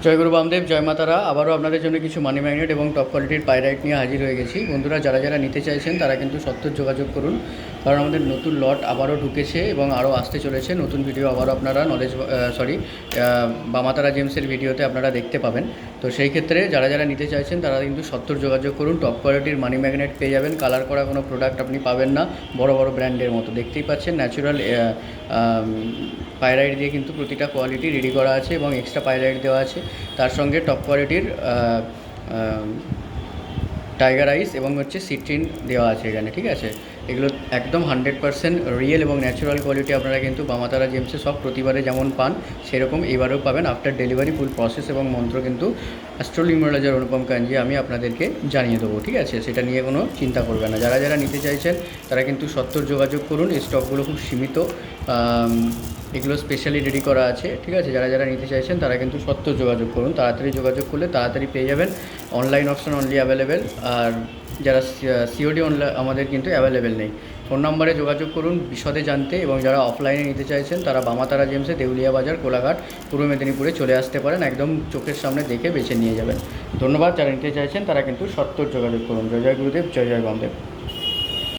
জয় গুরু বামদেব, জয় মাতারা। আবারও আপনাদের জন্য কিছু মানি ম্যাগনেট এবং টপ কোয়ালিটির পাইরাইট নিয়ে হাজির হয়ে গেছি। বন্ধুরা, যারা যারা নিতে চাইছেন তারা কিন্তু সত্তর যোগাযোগ করুন, কারণ আমাদের নতুন লট আবারও ঢুকেছে এবং আরও আসতে চলেছে। নতুন ভিডিও আবারও আপনারা বামাতারা জেমসের ভিডিওতে আপনারা দেখতে পাবেন। তো সেই ক্ষেত্রে যারা যারা নিতে চাইছেন তারা কিন্তু সত্তর যোগাযোগ করুন। টপ কোয়ালিটির মানি ম্যাগনেট পেয়ে যাবেন। কালার করা কোনো প্রোডাক্ট আপনি পাবেন না, বড় বড় ব্র্যান্ডের মতো। দেখতেই পাচ্ছেন ন্যাচুরাল পাইরাইট দিয়ে কিন্তু প্রতিটা কোয়ালিটি রেডি করা আছে এবং এক্সট্রা পাইরাইট দেওয়া আছে। তার সঙ্গে টপ কোয়ালিটির টাইগার আইস এবং সিট্রিন দেওয়া আছে এখানে, ঠিক আছে। এগুলো একদম 100% রিয়েল এবং ন্যাচারাল কোয়ালিটি। আপনারা কিন্তু বামাতারা জেমসে সব প্রতিবারে যেমন পান সেরকম এবারেও পাবেন। আফটার ডেলিভারি ফুল প্রসেস এবং মন্ত্র কিন্তু অ্যাস্ট্রোলিউমোলজার অনুপম কাঞ্জি আমি আপনাদেরকে জানিয়ে দেবো, ঠিক আছে। সেটা নিয়ে কোনো চিন্তা করবেন না। যারা যারা নিতে চাইছেন তারা কিন্তু সত্তর যোগাযোগ করুন। এই স্টকগুলো খুব সীমিত, এগুলো স্পেশালি রেডি করা আছে, ঠিক আছে। যারা যারা নিতে চাইছেন তারা কিন্তু সত্তর যোগাযোগ করুন। তাড়াতাড়ি যোগাযোগ করলে তাড়াতাড়ি পেয়ে যাবেন। অনলাইন অপশন অনলি অ্যাভেলেবেল, আর যারা সিওডি আমাদের কিন্তু অ্যাভেলেবেল নেই। ফোন নম্বরে যোগাযোগ করুন বিশদে জানতে। এবং যারা অফলাইনে নিতে চাইছেন তারা বামাতারা জেমসে দেউলিয়া বাজার, কোলাঘাট, পূর্ব মেদিনীপুরে চলে আসতে পারেন। একদম চোখের সামনে দেখে বেছে নিয়ে যাবেন। ধন্যবাদ। যারা নিতে চাইছেন তারা কিন্তু সত্তর যোগাযোগ করুন। জয় জয় গুরুদেব, জয় জয় বামদেব।